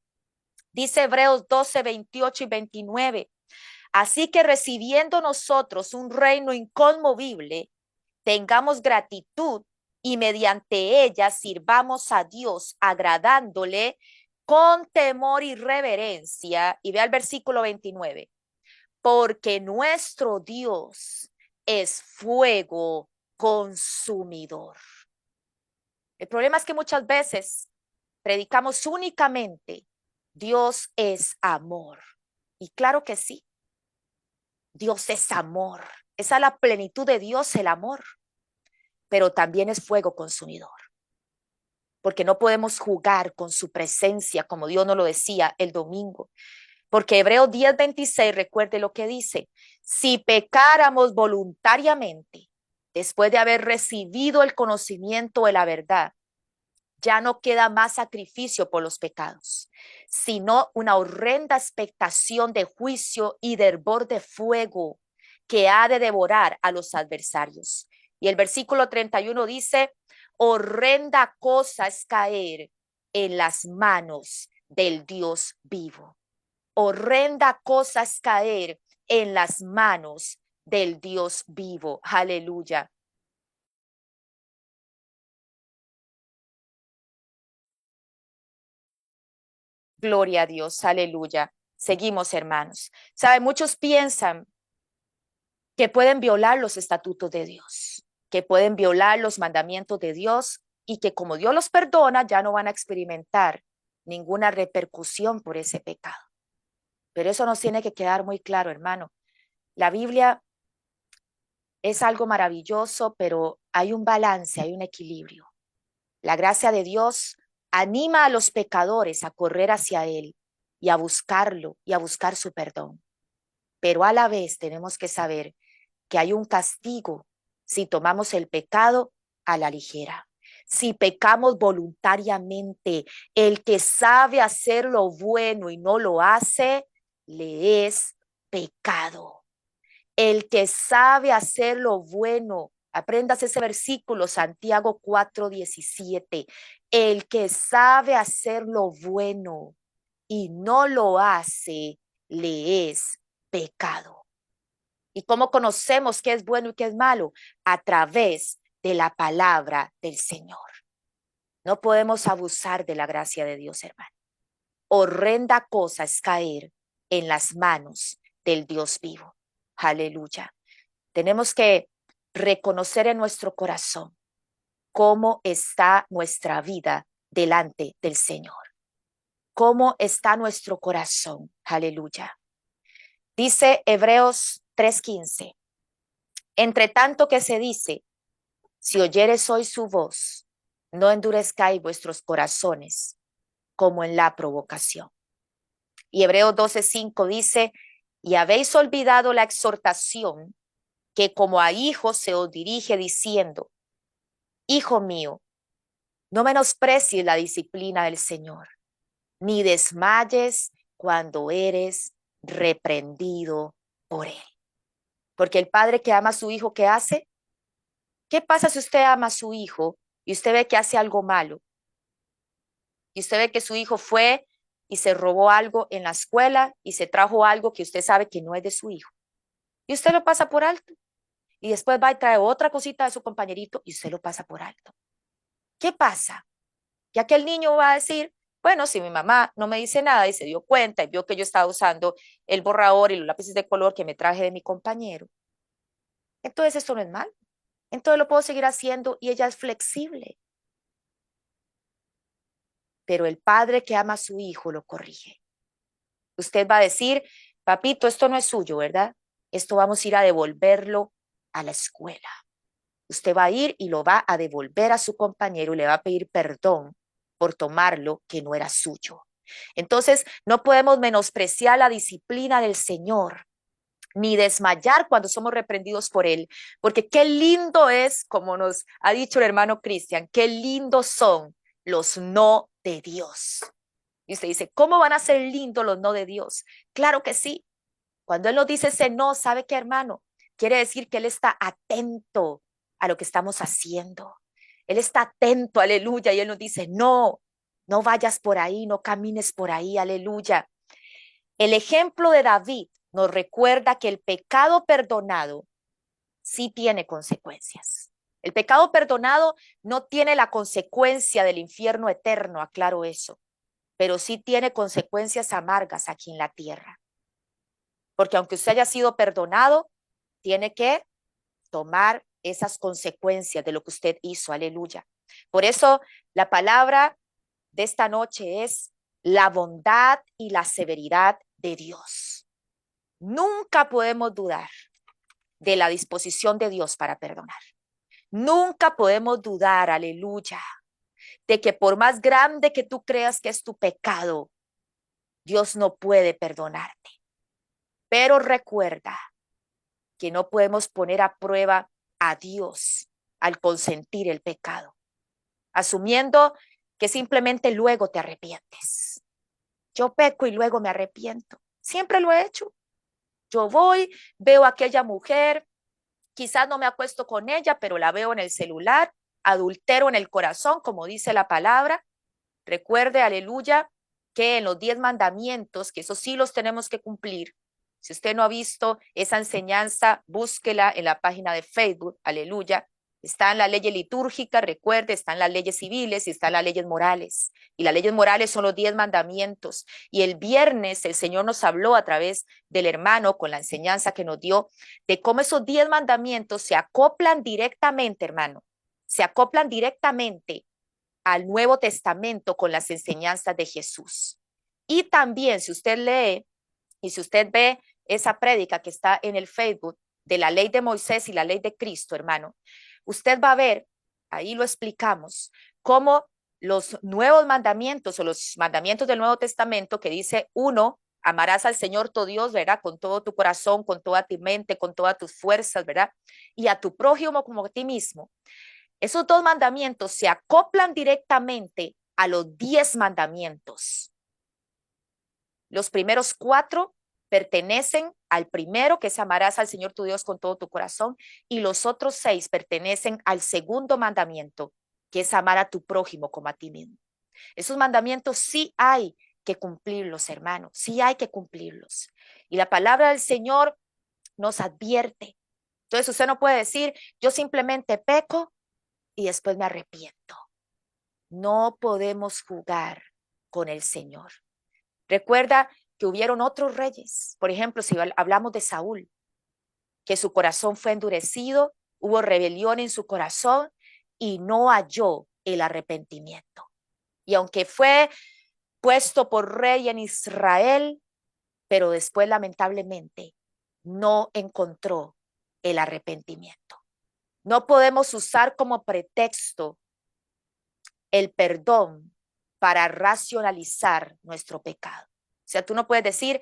Dice Hebreos 12, 28 y 29. Así que recibiendo nosotros un reino inconmovible, tengamos gratitud y mediante ella sirvamos a Dios agradándole con temor y reverencia. Y ve al versículo 29. Porque nuestro Dios es fuego consumidor. El problema es que muchas veces predicamos únicamente Dios es amor. Y claro que sí, Dios es amor. Esa es la plenitud de Dios, el amor. Pero también es fuego consumidor. Porque no podemos jugar con su presencia, como Dios nos lo decía el domingo. Porque Hebreos 10:26, recuerde lo que dice, si pecáramos voluntariamente, después de haber recibido el conocimiento de la verdad, ya no queda más sacrificio por los pecados, sino una horrenda expectación de juicio y de hervor de fuego que ha de devorar a los adversarios. Y el versículo 31 dice, horrenda cosa es caer en las manos del Dios vivo. Horrenda cosa es caer en las manos del Dios vivo. Aleluya. Gloria a Dios. Aleluya. Seguimos, hermanos. Sabe, muchos piensan que pueden violar los estatutos de Dios, que pueden violar los mandamientos de Dios y que como Dios los perdona, ya no van a experimentar ninguna repercusión por ese pecado. Pero eso nos tiene que quedar muy claro, hermano. La Biblia es algo maravilloso, pero hay un balance, hay un equilibrio. La gracia de Dios anima a los pecadores a correr hacia Él y a buscarlo y a buscar su perdón. Pero a la vez tenemos que saber que hay un castigo si tomamos el pecado a la ligera. Si pecamos voluntariamente, el que sabe hacer lo bueno y no lo hace, le es pecado. El que sabe hacer lo bueno, aprendas ese versículo, Santiago 4:17. El que sabe hacer lo bueno y no lo hace, le es pecado. ¿Y cómo conocemos qué es bueno y qué es malo? A través de la palabra del Señor. No podemos abusar de la gracia de Dios, hermano. Horrenda cosa es caer en las manos del Dios vivo. Aleluya. Tenemos que reconocer en nuestro corazón cómo está nuestra vida delante del Señor. Cómo está nuestro corazón. Aleluya. Dice Hebreos 3:15. Entre tanto que se dice, si oyeres hoy su voz, no endurezcáis vuestros corazones como en la provocación. Y Hebreos 12:5 dice, y habéis olvidado la exhortación que como a hijos se os dirige diciendo, hijo mío, no menosprecies la disciplina del Señor, ni desmayes cuando eres reprendido por él. Porque el padre que ama a su hijo, ¿qué hace? ¿Qué pasa si usted ama a su hijo y usted ve que hace algo malo? Y usted ve que su hijo fue y se robó algo en la escuela y se trajo algo que usted sabe que no es de su hijo. Y usted lo pasa por alto. Y después va y trae otra cosita de su compañerito y usted lo pasa por alto. ¿Qué pasa? Que aquel niño va a decir, bueno, si mi mamá no me dice nada y se dio cuenta y vio que yo estaba usando el borrador y los lápices de color que me traje de mi compañero, entonces esto no es mal. Entonces lo puedo seguir haciendo y ella es flexible. Pero el padre que ama a su hijo lo corrige. Usted va a decir, papito, esto no es suyo, ¿verdad? Esto vamos a ir a devolverlo a la escuela. usted va a ir y lo va a devolver a su compañero y le va a pedir perdón por tomar lo que no era suyo. Entonces, no podemos menospreciar la disciplina del Señor, ni desmayar cuando somos reprendidos por Él, porque qué lindo es, como nos ha dicho el hermano Cristian, qué lindos son los no de Dios. Y usted dice, ¿cómo van a ser lindos los no de Dios? Claro que sí. Cuando Él nos dice ese no, ¿sabe qué, hermano? Quiere decir que Él está atento a lo que estamos haciendo. Él está atento, aleluya, y Él nos dice, no, no vayas por ahí, no camines por ahí, aleluya. El ejemplo de David nos recuerda que el pecado perdonado sí tiene consecuencias. El pecado perdonado no tiene la consecuencia del infierno eterno, aclaro eso, pero sí tiene consecuencias amargas aquí en la tierra. Porque aunque usted haya sido perdonado, tiene que tomar esas consecuencias de lo que usted hizo, aleluya. Por eso la palabra de esta noche es la bondad y la severidad de Dios. Nunca podemos dudar de la disposición de Dios para perdonar. Nunca podemos dudar, aleluya, de que por más grande que tú creas que es tu pecado, Dios no puede perdonarte. Pero recuerda que no podemos poner a prueba a Dios al consentir el pecado, asumiendo que simplemente luego te arrepientes. Yo peco y luego me arrepiento. Siempre lo he hecho. Yo voy, veo a aquella mujer, quizás no me acuesto con ella, pero la veo en el celular, adultero en el corazón, como dice la palabra. Recuerde, aleluya, que en los 10 mandamientos, que esos sí los tenemos que cumplir. Si usted no ha visto esa enseñanza, búsquela en la página de Facebook, aleluya. Están las leyes litúrgicas, recuerde, están las leyes civiles y están las leyes morales. Y las leyes morales son los 10 mandamientos. Y el viernes el Señor nos habló a través del hermano con la enseñanza que nos dio de cómo esos 10 mandamientos se acoplan directamente, hermano, se acoplan directamente al Nuevo Testamento con las enseñanzas de Jesús. Y también, si usted lee y si usted ve esa prédica que está en el Facebook de la ley de Moisés y la ley de Cristo, hermano, usted va a ver, ahí lo explicamos, cómo los nuevos mandamientos o los mandamientos del Nuevo Testamento que dice uno, amarás al Señor tu Dios, ¿verdad? Con todo tu corazón, con toda tu mente, con todas tus fuerzas, ¿verdad? Y a tu prójimo como a ti mismo. Esos 2 mandamientos se acoplan directamente a los 10 mandamientos. Los primeros 4 pertenecen al primero, que es amarás al Señor tu Dios con todo tu corazón, y los otros 6 pertenecen al segundo mandamiento, que es amar a tu prójimo como a ti mismo. Esos mandamientos sí hay que cumplirlos, hermanos, sí hay que cumplirlos. Y la palabra del Señor nos advierte. Entonces usted no puede decir, yo simplemente peco y después me arrepiento. No podemos jugar con el Señor. Recuerda que hubieron otros reyes. Por ejemplo, si hablamos de Saúl, que su corazón fue endurecido, hubo rebelión en su corazón y no halló el arrepentimiento. Y aunque fue puesto por rey en Israel, pero después lamentablemente no encontró el arrepentimiento. No podemos usar como pretexto el perdón para racionalizar nuestro pecado. O sea, tú no puedes decir,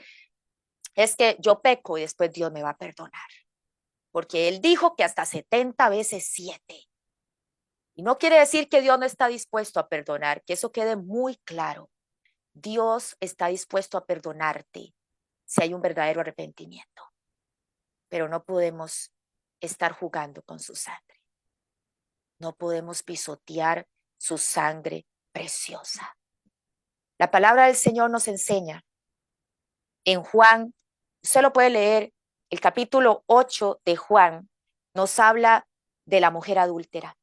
es que yo peco y después Dios me va a perdonar. Porque Él dijo que hasta 70 veces 7. Y no quiere decir que Dios no está dispuesto a perdonar, que eso quede muy claro. Dios está dispuesto a perdonarte si hay un verdadero arrepentimiento. Pero no podemos estar jugando con su sangre. No podemos pisotear su sangre preciosa. La palabra del Señor nos enseña en Juan, usted lo puede leer, el capítulo 8 de Juan nos habla de la mujer adúltera.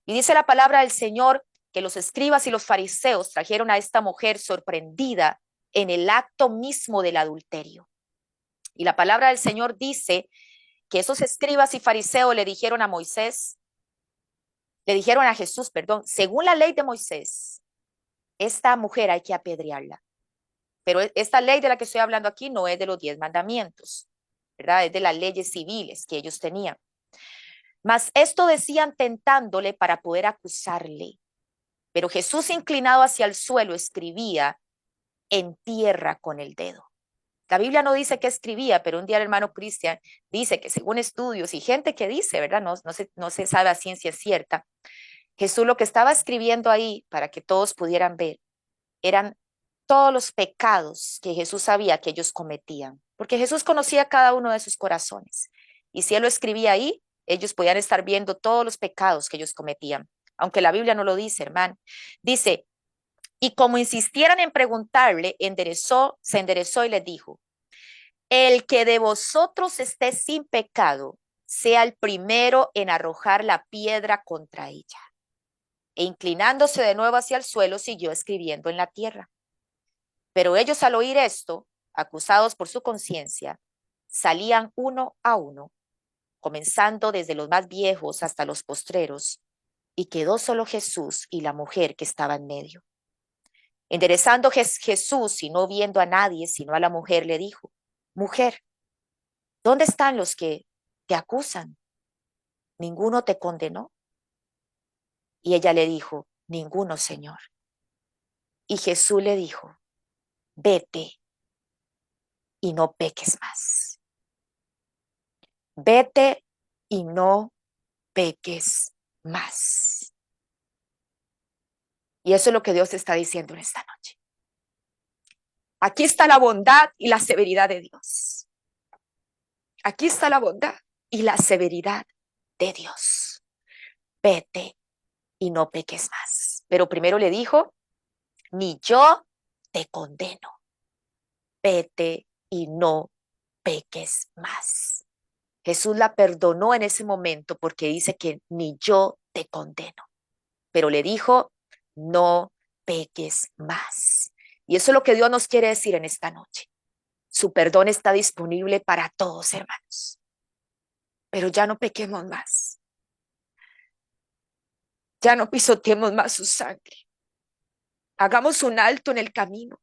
Y dice la palabra del Señor que los escribas y los fariseos trajeron a esta mujer sorprendida en el acto mismo del adulterio. Y la palabra del Señor dice que esos escribas y fariseos le dijeron a Moisés, le dijeron a Jesús, perdón, según la ley de Moisés, esta mujer hay que apedrearla. Pero esta ley de la que estoy hablando aquí no es de los 10 mandamientos, ¿verdad? Es de las leyes civiles que ellos tenían. Mas esto decían tentándole para poder acusarle. Pero Jesús, inclinado hacia el suelo, escribía en tierra con el dedo. La Biblia no dice que escribía, pero un día el hermano Cristian dice que según estudios y gente que dice, ¿verdad? No se sabe a ciencia cierta, Jesús lo que estaba escribiendo ahí para que todos pudieran ver eran todos los pecados que Jesús sabía que ellos cometían, porque Jesús conocía cada uno de sus corazones. Y si él lo escribía ahí, ellos podían estar viendo todos los pecados que ellos cometían, aunque la Biblia no lo dice, hermano. Dice, y como insistieran en preguntarle, se enderezó y les dijo, el que de vosotros esté sin pecado, sea el primero en arrojar la piedra contra ella. E inclinándose de nuevo hacia el suelo, siguió escribiendo en la tierra. Pero ellos, al oír esto, acusados por su conciencia, salían uno a uno, comenzando desde los más viejos hasta los postreros, y quedó solo Jesús y la mujer que estaba en medio. Enderezando Jesús y no viendo a nadie sino a la mujer, le dijo, mujer, ¿dónde están los que te acusan? ¿Ninguno te condenó? Y ella le dijo, ninguno, Señor. Y Jesús le dijo, vete y no peques más. Vete y no peques más. Y eso es lo que Dios está diciendo en esta noche. Aquí está la bondad y la severidad de Dios. Aquí está la bondad y la severidad de Dios. Vete y no peques más. Pero primero le dijo, ni yo te condeno. Vete y no peques más. Jesús la perdonó en ese momento porque dice que ni yo te condeno. Pero le dijo, no peques más. Y eso es lo que Dios nos quiere decir en esta noche. Su perdón está disponible para todos, hermanos. Pero ya no pequemos más. Ya no pisoteemos más su sangre. Hagamos un alto en el camino.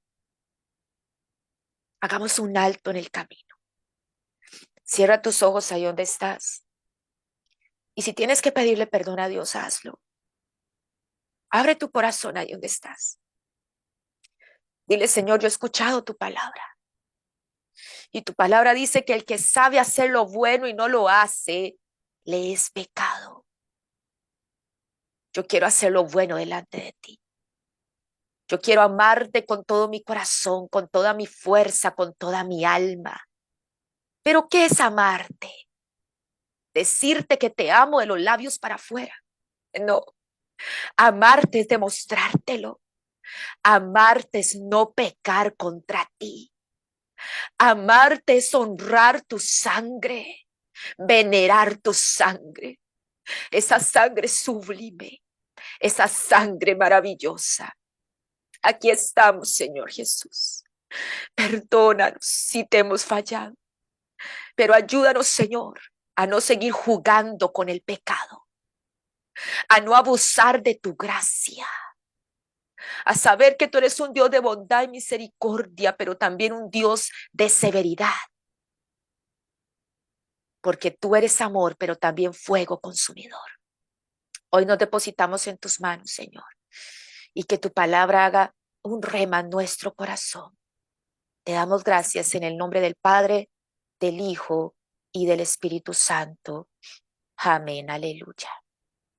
Hagamos un alto en el camino. Cierra tus ojos ahí donde estás. Y si tienes que pedirle perdón a Dios, hazlo. Abre tu corazón ahí donde estás. Dile, Señor, yo he escuchado tu palabra. Y tu palabra dice que el que sabe hacer lo bueno y no lo hace, le es pecado. Yo quiero hacer lo bueno delante de ti. Yo quiero amarte con todo mi corazón, con toda mi fuerza, con toda mi alma. Pero ¿qué es amarte? Decirte que te amo de los labios para afuera. No, amarte es demostrártelo. Amarte es no pecar contra ti. Amarte es honrar tu sangre, venerar tu sangre. Esa sangre sublime, esa sangre maravillosa. Aquí estamos, Señor Jesús. Perdónanos si te hemos fallado, pero ayúdanos, Señor, a no seguir jugando con el pecado, a no abusar de tu gracia, a saber que tú eres un Dios de bondad y misericordia, pero también un Dios de severidad, porque tú eres amor, pero también fuego consumidor. Hoy nos depositamos en tus manos, Señor, y que tu palabra haga un rema en nuestro corazón. Te damos gracias en el nombre del Padre, del Hijo y del Espíritu Santo. Amén, aleluya.